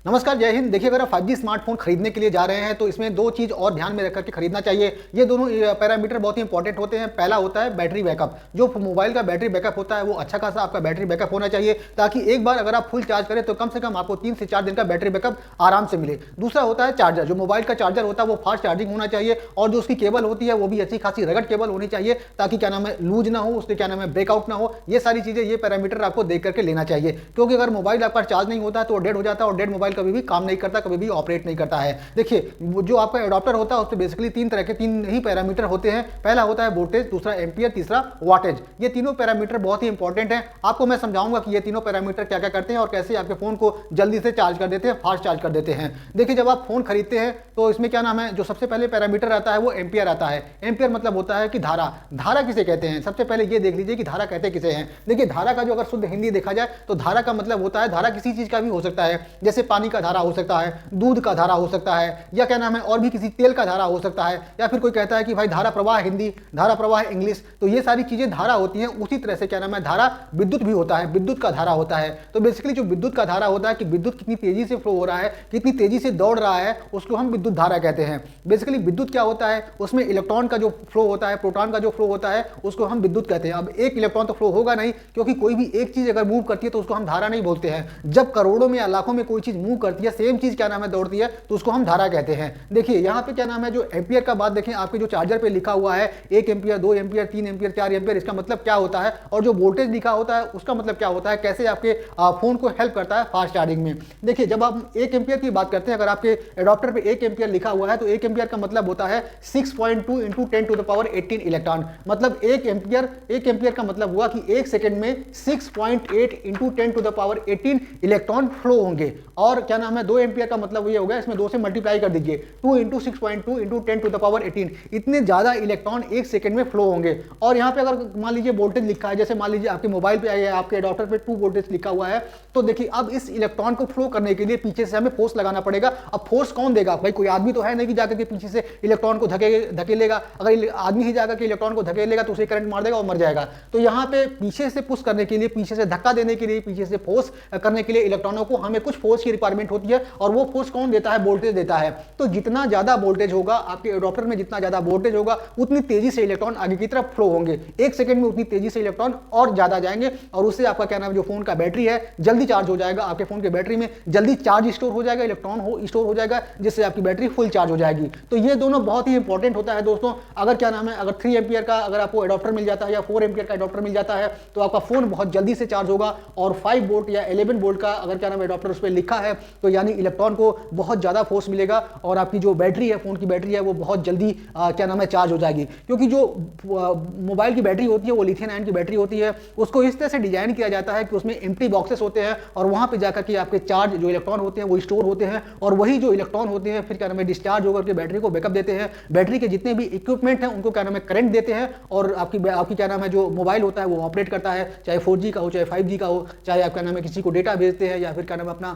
नमस्कार, जय हिंद। देखिए, अगर आप 5G स्मार्टफोन खरीदने के लिए जा रहे हैं तो इसमें दो चीज़ और ध्यान में रख कर के खरीदना चाहिए। ये दोनों पैरामीटर बहुत ही इंपॉर्टेंट होते हैं। पहला होता है बैटरी बैकअप। जो मोबाइल का बैटरी बैकअप होता है वो अच्छा खासा आपका बैटरी बैकअप होना चाहिए, ताकि एक बार अगर आप फुल चार्ज करें तो कम से कम आपको 3 से 4 दिन का बैटरी बैकअप आराम से मिले। दूसरा होता है चार्जर। जो मोबाइल का चार्जर होता है वो फास्ट चार्जिंग होना चाहिए, और जो उसकी केबल होती है वो भी अच्छी खासी रगड़ केबल होनी चाहिए, ताकि क्या नाम है लूज ना हो, उसके क्या नाम है ब्रेकआउट ना हो। ये सारी चीज़ें, ये पैरामीटर आपको देख करके लेना चाहिए, क्योंकि अगर मोबाइल आपका चार्ज नहीं होता है तो डेड हो जाता है, और डेड मोबाइल कभी भी काम नहीं करता, कभी भी ऑपरेट नहीं करता है। देखिए, जो आपका एडाप्टर होता है उसमें बेसिकली तीन ही पैरामीटर होते हैं। पहला होता है वोल्टेज, दूसरा एम्पियर, तीसरा वाटेज। ये तीनों पैरामीटर बहुत ही इंपॉर्टेंट हैं। आपको मैं समझाऊंगा कि ये तीनों पैरामीटर क्या क्या करते हैं और कैसे आपके फोन को जल्दी से चार्ज कर देते हैं, फास्ट चार्ज कर देते हैं। देखिए, जब आप फोन खरीदते हैं तो इसमें क्या नाम है, जो सबसे पहले पैरामीटर आता है वो एम्पियर आता है। एम्पियर मतलब होता है कि धारा। धारा किसे कहते हैं, सबसे पहले ये देख लीजिए कि धारा कहते किसे हैं। देखिए, धारा का जो अगर शुद्ध हिंदी देखा जाए तो धारा का मतलब होता है, धारा किसी चीज का भी हो सकता है, जैसे पानी का धारा हो सकता है, दूध का धारा हो सकता है, या क्या नाम है और भी किसी तेल का धारा हो सकता है, या फिर कोई कहता है कि भाई धारा प्रवाह हिंदी, धारा प्रवाह इंग्लिश। तो ये सारी चीजें धारा होती हैं। उसी तरह से क्या नाम है धारा विद्युत भी होता है, विद्युत का धारा होता है। तो बेसिकली जो विद्युत का धारा होता है कि विद्युत कितनी तेजी से फ्लो हो रहा है, कितनी तेजी से दौड़ रहा है, उसको हम विद्युत धारा कहते हैं। बेसिकली विद्युत क्या होता है, उसमें इलेक्ट्रॉन का जो फ्लो होता है, प्रोटॉन का जो फ्लो होता है, उसको हम विद्युत कहते हैं। अब एक इलेक्ट्रॉन तो फ्लो होगा नहीं, क्योंकि कोई भी एक चीज अगर मूव करती है तो उसको हम धारा नहीं बोलते हैं। जब करोड़ों में या लाखों में कोई चीज मूव करती है, सेम चीज क्या नाम है दौड़ती है, तो उसको हम धारा कहते हैं। देखिए, यहाँ पे क्या नाम है, जो एम्पियर का बात देखें, आपके जो चार्जर पे लिखा हुआ है 1 एम्पियर, 2 एम्पियर, 3 एम्पियर, 4 एम्पियर, इसका मतलब क्या होता है, और जो वोल्टेज लिखा होता है उसका मतलब क्या होता है, कैसे आपके फोन को हेल्प करता है फास्ट चार्जिंग में। देखिए, जब आप 1 एम्पियर की बात करते हैं, अगर आपके एडाप्टर पे 1 एम्पियर लिखा हुआ है तो 1 एम्पियर का मतलब होता है 6.2 into 10 to the power 18 electron. मतलब 1 एम्पियर का मतलब हुआ कि 1 सेकंड में 6.8 into 10 to the power 18 electron flow होंगे। और क्या नाम है 2 एम्पियर का मतलब ये होगा, इसमें 2 से मल्टीप्लाई कर दीजिए, 2 into 6.2 into 10 to the power 18। इतने ज्यादा इलेक्ट्रॉन 1 सेकंड में फ्लो होंगे। और यहाँ पे अगर मान लीजिए वोल्टेज लिखा है, जैसे मान लीजिए आपके मोबाइल पे या आपके एडाप्टर पे 2 वोल्टेज लिखा हुआ है, तो देखिए अब इस इलेक्ट्रॉन को फ्लो करने के लिए पीछे से हमें फोर्स लगाना पड़ेगा। अब फोर्स कौन देगा, भाई कोई आदमी तो है नहीं कि जाकर के पीछे से इलेक्ट्रॉन को धकेलेगा। अगर आदमी ही जाकर के इलेक्ट्रॉन को धकेलेगा तो उसे करंट मार देगा और मर जाएगा। तो यहाँ पे पीछे से पुश करने के लिए, पीछे से धक्का देने के लिए, पीछे से फोर्स करने के लिए इलेक्ट्रॉनों को हमें कुछ फोर्स की रिक्वायरमेंट होती है, और वो फोर्स कौन देता है, वोल्टेज देता है। तो जितना ज्यादा वोल्टेज होगा आपके एडाप्टर में, जितना ज्यादा वोल्टेज होगा उतनी तेजी से इलेक्ट्रॉन आगे की तरफ फ्लो होंगे। 1 सेकंड में उतनी तेजी से इलेक्ट्रॉन और ज्यादा जाएंगे, और उससे आपका क्या नाम है जो फोन का बैटरी है जल्दी चार्ज हो जाएगा। आपके फोन के बैटरी में जल्दी चार्ज स्टोर हो जाएगा, इलेक्ट्रॉन स्टोर हो जाएगा, जिससे आपकी बैटरी फुल चार्ज हो जाएगी। तो ये दोनों बहुत ही इंपॉर्टेंट होता है दोस्तों। अगर क्या नाम है, अगर 3 एम्पियर का अगर आपको एडाप्टर मिल जाता है या 4 एम्पियर का एडाप्टर मिल जाता है तो आपका फोन बहुत जल्दी से चार्ज होगा। और 5 वोल्ट या 11 वोल्ट का अगर क्या नाम है एडाप्टर उस पर लिखा है तो यानी इलेक्ट्रॉन को बहुत ज्यादा फोर्स मिलेगा, और आपकी जो बैटरी है, फोन की बैटरी है, वो बहुत जल्दी क्या नाम है चार्ज हो जाएगी। क्योंकि जो मोबाइल की बैटरी होती है वो लिथियम आयन की बैटरी होती है। उसको इस तरह से डिजाइन किया जाता है कि उसमें एम्प्टी बॉक्सेस होते हैं, और वहां पे जाकर के आपके चार्ज जो इलेक्ट्रॉन होते हैं वो स्टोर होते हैं, और वही जो इलेक्ट्रॉन होते हैं फिर क्या नाम है डिस्चार्ज होकर के बैटरी को बैकअप देते हैं। बैटरी के जितने भी इक्विपमेंट हैं उनको क्या नाम है करंट देते हैं, और आपकी क्या नाम है जो मोबाइल होता है वो ऑपरेट करता है, चाहे 4G का हो, चाहे 5G का हो, चाहे आप क्या नाम है किसी को डेटा भेजते हैं, या फिर क्या नाम है अपना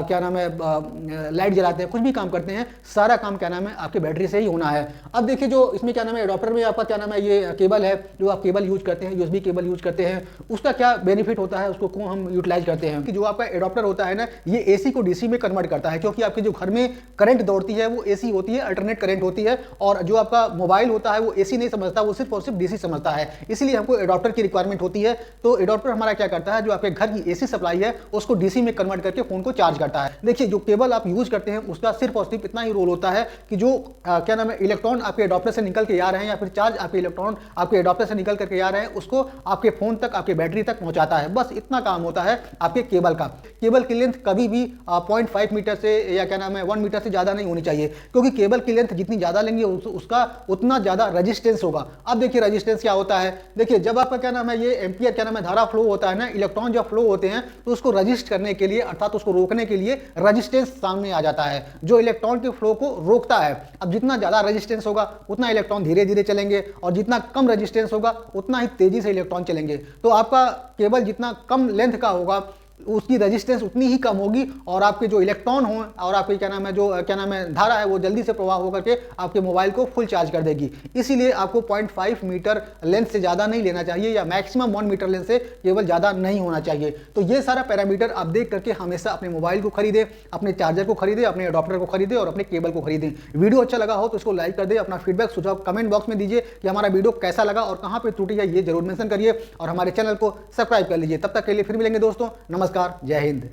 क्या नाम है लाइट जलाते हैं, कुछ भी काम करते हैं, सारा काम क्या नाम है आपके बैटरी से ही होना है। अब देखिए, जो इसमें क्या नाम है एडाप्टर में आपका क्या नाम है ये केबल है, जो आप केबल यूज करते हैं, USB केबल यूज करते हैं, उसका क्या बेनिफिट होता है, उसको क्यों हम यूटिलाइज करते हैं कि जो आपका एडाप्टर होता है ना, ये AC को DC में कन्वर्ट करता है। क्योंकि आपके जो घर में करंट दौड़ती है वो AC होती है, अल्टरनेट करंट होती है, और जो आपका मोबाइल होता है वो AC नहीं समझता, वो सिर्फ और सिर्फ DC समझता है। इसलिए हमको एडाप्टर की रिक्वायरमेंट होती है। तो एडाप्टर हमारा क्या करता है, जो आपके घर की AC सप्लाई है उसको DC में कन्वर्ट करके फोन को चार्ज करता है। देखिए, जो केबल आप यूज करते हैं उसका सिर्फ और सिर्फ इतना ही रोल होता है कि जो क्या नाम है इलेक्ट्रॉन आपके एडाप्टर से निकल के आ रहे हैं, या फिर चार्ज आपके इलेक्ट्रॉन आपके एडाप्टर से निकल करके आ रहे हैं, उसको आपके फोन तक, आपके बैटरी तक पहुंचाता है। बस इतना काम होता है आपके केबल का। केबल की लेंथ कभी भी 0.5 मीटर से या क्या नाम है 1 मीटर से ज्यादा नहीं होनी चाहिए, क्योंकि केबल की लेंथ जितनी ज्यादा लेंगे उसका उतना ज्यादा रेजिस्टेंस होगा। अब देखिए रेजिस्टेंस क्या होता है, देखिए जब आपका क्या नाम है ये एम्पियर क्या नाम है धारा फ्लो होता है ना, इलेक्ट्रॉन जब फ्लो होते हैं तो उसको रजिस्ट करने के लिए, अर्थात उसको रोकने के लिए रेजिस्टेंस सामने आ जाता है, जो इलेक्ट्रॉन के फ्लो को रोकता है। अब जितना ज्यादा रेजिस्टेंस होगा उतना इलेक्ट्रॉन धीरे धीरे चलेंगे, और जितना कम रेजिस्टेंस होगा उतना ही तेजी से इलेक्ट्रॉन चलेंगे। तो आपका केबल जितना कम लेंथ का होगा उसकी रेजिस्टेंस उतनी ही कम होगी और आपके जो इलेक्ट्रॉन हो और आपके क्या नाम है धारा है वो जल्दी से प्रवाह होकर के आपके मोबाइल को फुल चार्ज कर देगी। इसीलिए आपको 0.5 मीटर लेंथ से ज़्यादा नहीं लेना चाहिए या मैक्सिमम 1 मीटर लेंथ से केवल ज़्यादा नहीं होना चाहिए। तो ये सारा पैरामीटर आप देख करके हमेशा अपने मोबाइल को खरीदें, अपने चार्जर को खरीदें, अपने अडॉप्टर को खरीदें और अपने केबल को खरीदें। वीडियो अच्छा लगा हो तो इसको लाइक कर दें, अपना फीडबैक सुझाव कमेंट बॉक्स में दीजिए कि हमारा वीडियो कैसा लगा और कहाँ पे त्रुटि है ये जरूर मेंशन करिए और हमारे चैनल को सब्सक्राइब कर लीजिए। तब तक के लिए फिर मिलेंगे दोस्तों, नमस्कार, जय हिंद।